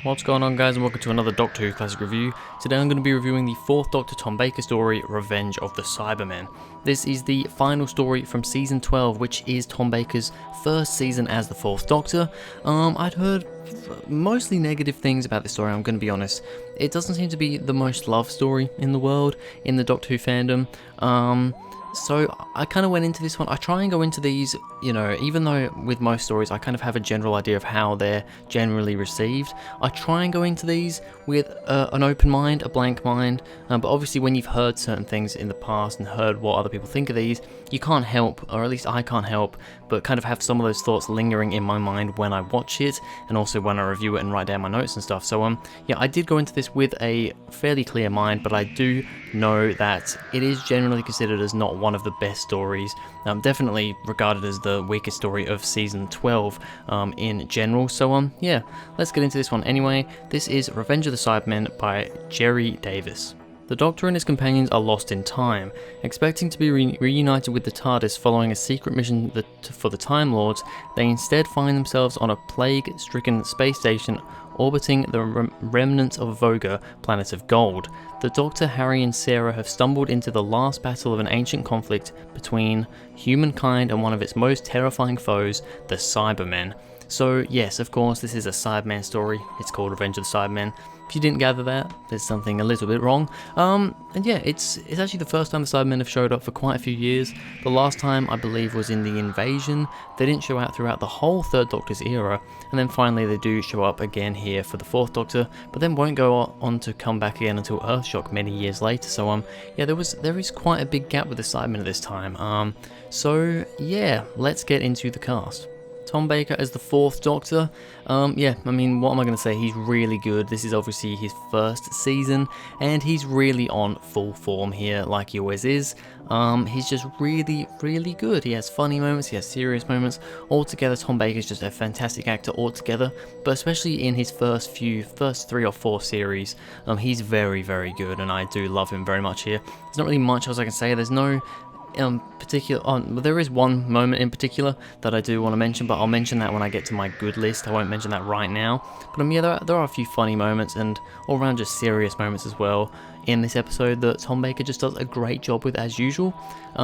What's going on, guys, and welcome to another Doctor Who Classic Review. Today I'm going to be reviewing the 4th Doctor Tom Baker story, Revenge of the Cybermen. This is the final story from Season 12, which is Tom Baker's first season as the 4th Doctor. I'd heard mostly negative things about this story, I'm going to be honest. It doesn't seem to be the most loved story in the world, in the Doctor Who fandom. So I kind of went into this one. I try and go into these, even though with most stories I kind of have a general idea of how they're generally received, I try and go into these with an open mind, a blank mind, but obviously when you've heard certain things in the past and heard what other people think of these, you can't help, or at least I can't help, but kind of have some of those thoughts lingering in my mind when I watch it, and also when I review it and write down my notes and stuff. So yeah, I did go into this with a fairly clear mind, but I do know that it is generally considered as not one of the best stories, definitely regarded as the weakest story of season 12 in general. So yeah, let's get into this one anyway. This is Revenge of the Cybermen by Jerry Davis. The Doctor and his companions are lost in time. Expecting to be reunited with the TARDIS following a secret mission for the Time Lords, they instead find themselves on a plague-stricken space station orbiting the remnants of Voga, planet of gold. The Doctor, Harry and Sarah have stumbled into the last battle of an ancient conflict between humankind and one of its most terrifying foes, the Cybermen. So yes, of course, this is a Cyberman story. It's called Revenge of the Cybermen. If you didn't gather that, there's something a little bit wrong. And yeah, it's actually the first time the Cybermen have showed up for quite a few years. The last time, I believe, was in the Invasion. They didn't show out throughout the whole Third Doctor's era, and then finally they do show up again here for the Fourth Doctor, but then won't go on to come back again until Earthshock many years later. So yeah, there is quite a big gap with the Cybermen at this time. So yeah, let's get into the cast. Tom Baker as the 4th Doctor. Yeah, I mean, what am I going to say? He's really good. This is obviously his first season, and he's really on full form here, like he always is. He's just really, really good. He has funny moments, he has serious moments. Altogether, Tom Baker's just a fantastic actor altogether, but especially in his first 3 or 4 series, he's very, very good, and I do love him very much here. There's not really much else I can say. There's no there is one moment in particular that I do want to mention, but I'll mention that when I get to my good list. I won't mention that right now. But yeah, there are a few funny moments and all around just serious moments as well in this episode that Tom Baker just does a great job with, as usual.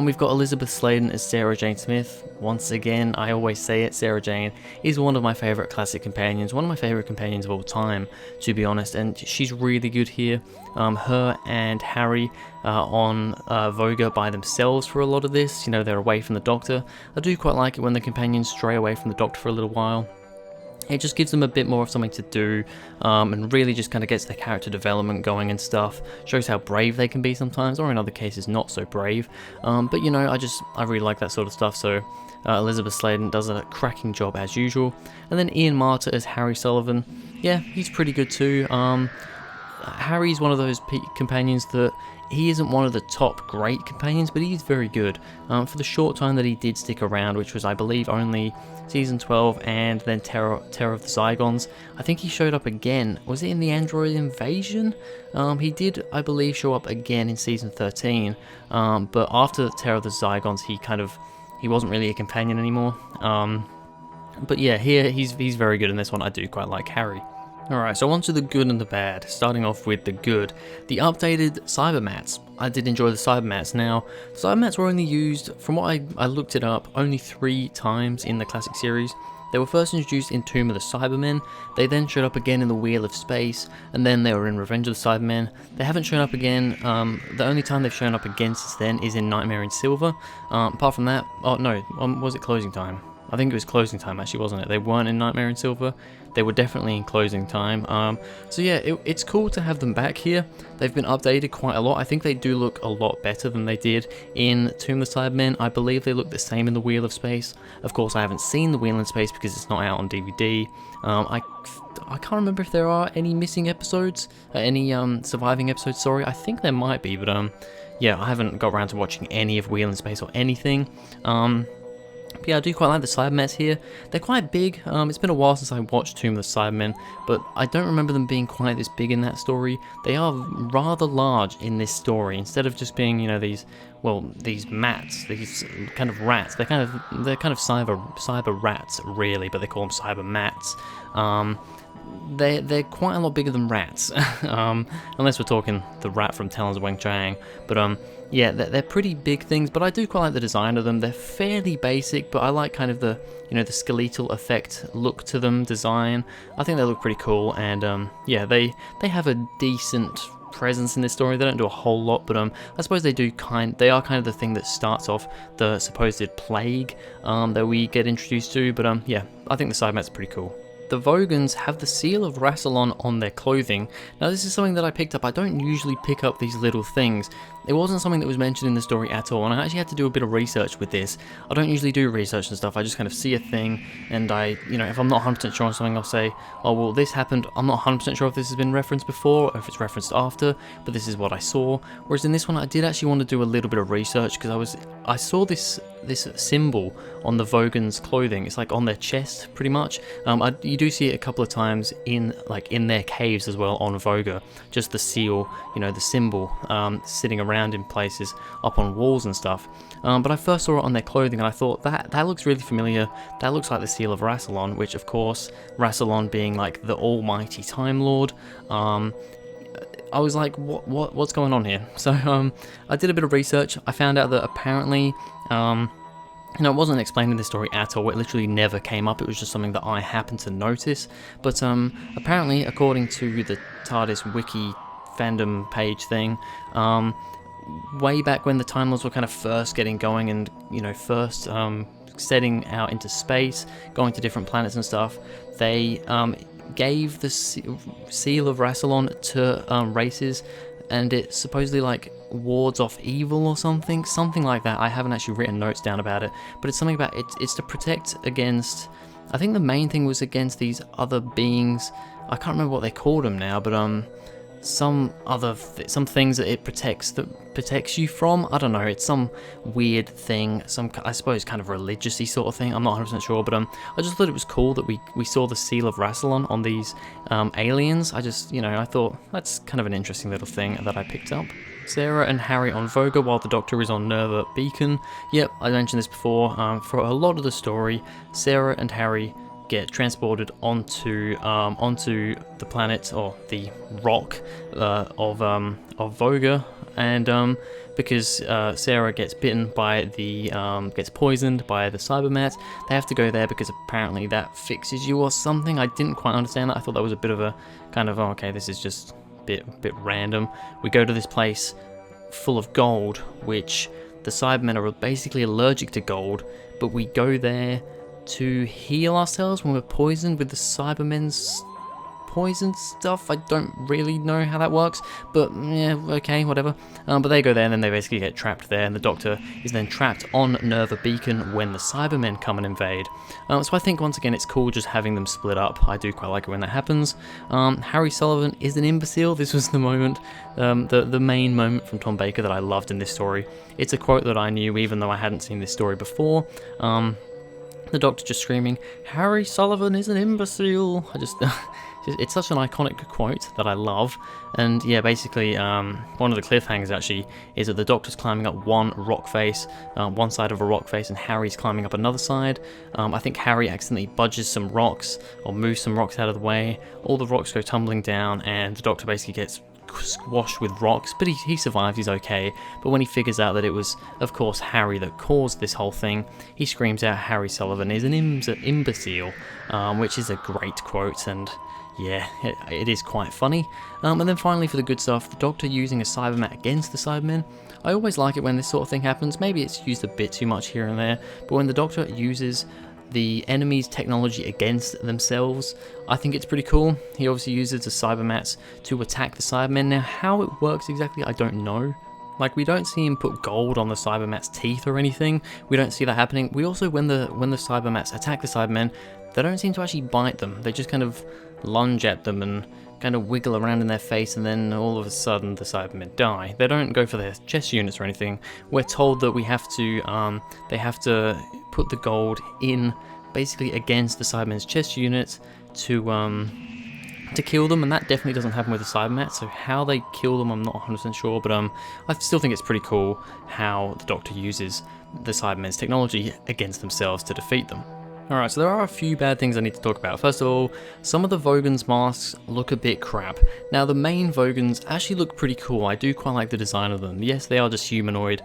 We've got Elizabeth Sladen as Sarah Jane Smith. Once again, I always say it, Sarah Jane is one of my favourite classic companions, one of my favourite companions of all time, to be honest, and she's really good here. Her and Harry on Voga by themselves for a lot of this. They're away from the Doctor. I do quite like it when the companions stray away from the Doctor for a little while. It just gives them a bit more of something to do, and really just kind of gets their character development going and stuff. Shows how brave they can be sometimes, or in other cases not so brave. But I really like that sort of stuff. So Elizabeth Sladen does a cracking job as usual. And then Ian Marter as Harry Sullivan. Yeah, he's pretty good too. Harry's one of those companions that he isn't one of the top great companions, but he's very good. For the short time that he did stick around, which was, I believe, only season 12 and then Terror of the Zygons, I think he showed up again. Was it in the Android Invasion? He did, I believe, show up again in season 13, but after Terror of the Zygons, he wasn't really a companion anymore. But yeah, here he's very good in this one. I do quite like Harry. Alright, so on to the good and the bad. Starting off with the good. The updated Cybermats. I did enjoy the Cybermats. Now, Cybermats were only used, from what I looked it up, only 3 times in the classic series. They were first introduced in Tomb of the Cybermen, they then showed up again in the Wheel of Space, and then they were in Revenge of the Cybermen. They haven't shown up again, the only time they've shown up again since then is in Nightmare in Silver. Apart from that, oh no, was it Closing Time? I think it was Closing Time actually, wasn't it? They weren't in Nightmare in Silver. They were definitely in Closing Time. So yeah, it's cool to have them back here. They've been updated quite a lot. I think they do look a lot better than they did in Tomb of the Cybermen. I believe they look the same in the Wheel of Space. Of course, I haven't seen the Wheel in Space because it's not out on DVD. I can't remember if there are any missing episodes, any surviving episodes, sorry. I think there might be, but yeah, I haven't got around to watching any of Wheel in Space or anything. But yeah, I do quite like the Cybermats here. They're quite big. It's been a while since I watched Tomb of the Cybermen, but I don't remember them being quite this big in that story. They are rather large in this story. Instead of just being, these mats, these kind of rats. They're kind of cyber rats, really, but they call them Cybermats. they're quite a lot bigger than rats, unless we're talking the rat from Talons of Weng Chiang. But yeah, they're pretty big things, but I do quite like the design of them. They're fairly basic, but I like kind of the, you know, the skeletal effect look to them, design. I think they look pretty cool, and yeah, they have a decent presence in this story. They don't do a whole lot, but I suppose they are kind of the thing that starts off the supposed plague that we get introduced to. But yeah, I think the Cybermen's pretty cool. The Vogons have the seal of Rassilon on their clothing. Now this is something that I picked up. I don't usually pick up these little things. It wasn't something that was mentioned in the story at all, and I actually had to do a bit of research with this. I don't usually do research and stuff. I just kind of see a thing, and you know, if I'm not 100% sure on something, I'll say, oh well, this happened. I'm not 100% sure if this has been referenced before, or if it's referenced after, but this is what I saw. Whereas in this one, I did actually want to do a little bit of research, because I saw this symbol on the Vogon's clothing. It's like on their chest, pretty much. You do see it a couple of times in their caves as well on Voga. Just the seal, you know, the symbol sitting around in places up on walls and stuff. But I first saw it on their clothing, and I thought that looks really familiar. That looks like the seal of Rassilon, which of course, Rassilon being like the almighty Time Lord. I was like, what's going on here? So I did a bit of research. I found out that apparently, you know, it wasn't explained in the story at all. It literally never came up. It was just something that I happened to notice. But apparently, according to the TARDIS wiki fandom page thing, way back when the Time Lords were kind of first getting going, and you know, first setting out into space, going to different planets and stuff, they gave the seal of Rassilon to races, and it supposedly like wards off evil or something like that. I haven't actually written notes down about it, but it's something about it's to protect against, I think the main thing was against these other beings. I can't remember what they called them now, but some things that it protects you from. I don't know, it's some weird thing, I suppose kind of religious-y sort of thing. I'm not 100% sure, but I just thought it was cool that we saw the seal of Rassilon on these aliens. I thought that's kind of an interesting little thing that I picked up. Sarah and Harry on Voga while the Doctor is on Nerva Beacon. Yep, I mentioned this before. For a lot of the story, Sarah and Harry get transported onto the planet, or the rock of Voga, and because Sarah gets bitten by gets poisoned by the Cybermen, they have to go there because apparently that fixes you or something. I didn't quite understand that. I thought that was a bit of a kind of, okay, this is just a bit random. We go to this place full of gold, which the Cybermen are basically allergic to gold, but we go there to heal ourselves when we're poisoned with the Cybermen's poison stuff. I don't really know how that works, but yeah, okay, whatever. But they go there, and then they basically get trapped there, and the Doctor is then trapped on Nerva Beacon when the Cybermen come and invade. So I think, once again, it's cool just having them split up. I do quite like it when that happens. Harry Sullivan is an imbecile. This was the moment, the main moment from Tom Baker that I loved in this story. It's a quote that I knew even though I hadn't seen this story before. The Doctor just screaming, "Harry Sullivan is an imbecile." It's such an iconic quote that I love. And yeah, basically, one of the cliffhangers actually is that the Doctor's climbing up one side of a rock face, and Harry's climbing up another side. I think Harry accidentally budges some rocks, or moves some rocks out of the way. All the rocks go tumbling down, and the Doctor basically gets squashed with rocks, but he survives, he's okay. But when he figures out that it was, of course, Harry that caused this whole thing, he screams out, "Harry Sullivan is an imbecile," which is a great quote, and yeah, it is quite funny. And then finally, for the good stuff, the Doctor using a Cyberman against the Cybermen. I always like it when this sort of thing happens. Maybe it's used a bit too much here and there, but when the Doctor uses the enemy's technology against themselves, I think it's pretty cool. He obviously uses the Cybermats to attack the Cybermen. Now, how it works exactly, I don't know. Like, we don't see him put gold on the Cybermats' teeth or anything. We don't see that happening. We also, when the Cybermats attack the Cybermen, they don't seem to actually bite them. They just kind of lunge at them and kind of wiggle around in their face, and then all of a sudden the Cybermen die. They don't go for their chest units or anything. We're told that they have to put the gold in basically against the Cybermen's chest units to kill them, and that definitely doesn't happen with the Cybermen. So how they kill them, I'm not 100% sure, but I still think it's pretty cool how the Doctor uses the Cybermen's technology against themselves to defeat them. Alright, so there are a few bad things I need to talk about. First of all, some of the Vogan's masks look a bit crap. Now, the main Vogans actually look pretty cool. I do quite like the design of them. Yes, they are just humanoid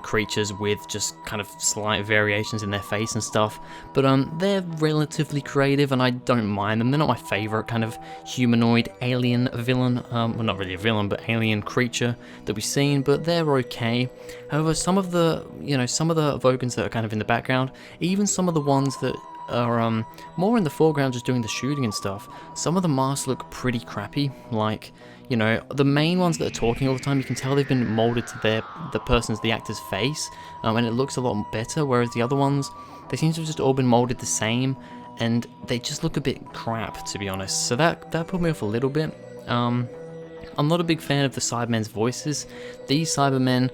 creatures with just kind of slight variations in their face and stuff, but they're relatively creative and I don't mind them. They're not my favorite kind of humanoid alien villain, well, not really a villain, but alien creature that we've seen, but they're okay. However, some of the Vogans that are kind of in the background, even some of the ones that are more in the foreground just doing the shooting and stuff, some of the masks look pretty crappy. Like, you know, the main ones that are talking all the time, you can tell they've been molded to the actor's face, and it looks a lot better, whereas the other ones, they seem to have just all been molded the same, and they just look a bit crap, to be honest. So that put me off a little bit. I'm not a big fan of the Cybermen's voices. These Cybermen,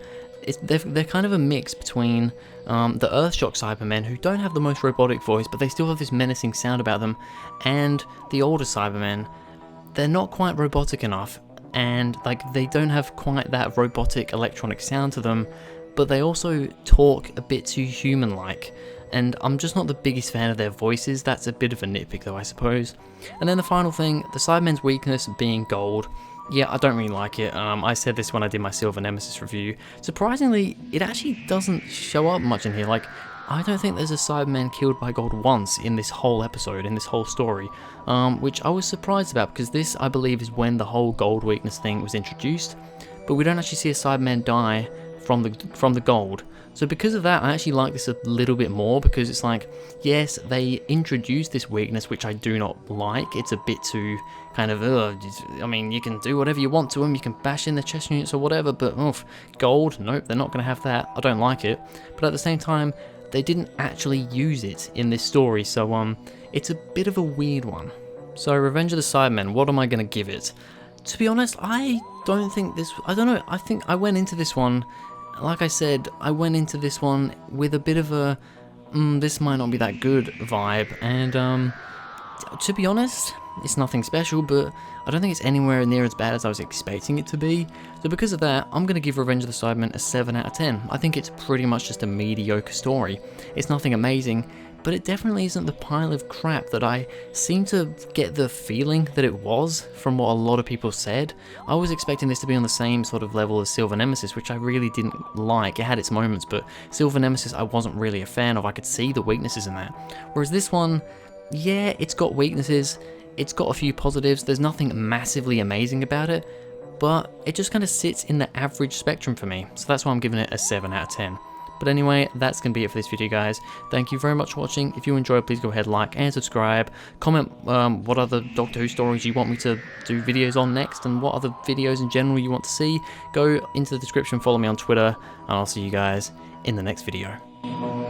they're kind of a mix between the Earthshock Cybermen, who don't have the most robotic voice, but they still have this menacing sound about them, and the older Cybermen. They're not quite robotic enough, and like they don't have quite that robotic electronic sound to them, but they also talk a bit too human-like. And I'm just not the biggest fan of their voices. That's a bit of a nitpick though, I suppose. And then the final thing, the Cybermen's weakness being gold. Yeah, I don't really like it. I said this when I did my Silver Nemesis review. Surprisingly, it actually doesn't show up much in here. Like, I don't think there's a Cyberman killed by gold once in this whole episode, in this whole story, which I was surprised about, because this, I believe, is when the whole gold weakness thing was introduced, but we don't actually see a Cyberman die from the gold. So because of that, I actually like this a little bit more, because it's like, yes, they introduced this weakness, which I do not like. It's a bit too kind of, I mean, you can do whatever you want to them, you can bash in the chest units or whatever, but gold, nope, they're not going to have that. I don't like it. But at the same time, they didn't actually use it in this story, so it's a bit of a weird one. So Revenge of the Cybermen, what am I going to give it? To be honest, I don't know, I think I went into this one, like I said, I went into this one with a bit of a, this might not be that good vibe, and to be honest, it's nothing special, but I don't think it's anywhere near as bad as I was expecting it to be. So because of that, I'm going to give Revenge of the Cybermen a 7 out of 10. I think it's pretty much just a mediocre story. It's nothing amazing, but it definitely isn't the pile of crap that I seem to get the feeling that it was from what a lot of people said. I was expecting this to be on the same sort of level as Silver Nemesis, which I really didn't like. It had its moments, but Silver Nemesis I wasn't really a fan of. I could see the weaknesses in that. Whereas this one, yeah, it's got weaknesses. It's got a few positives. There's nothing massively amazing about it, but it just kind of sits in the average spectrum for me. So that's why I'm giving it a 7 out of 10. But anyway, that's going to be it for this video, guys. Thank you very much for watching. If you enjoyed, please go ahead, like and subscribe. Comment what other Doctor Who stories you want me to do videos on next, and what other videos in general you want to see. Go into the description, follow me on Twitter, and I'll see you guys in the next video.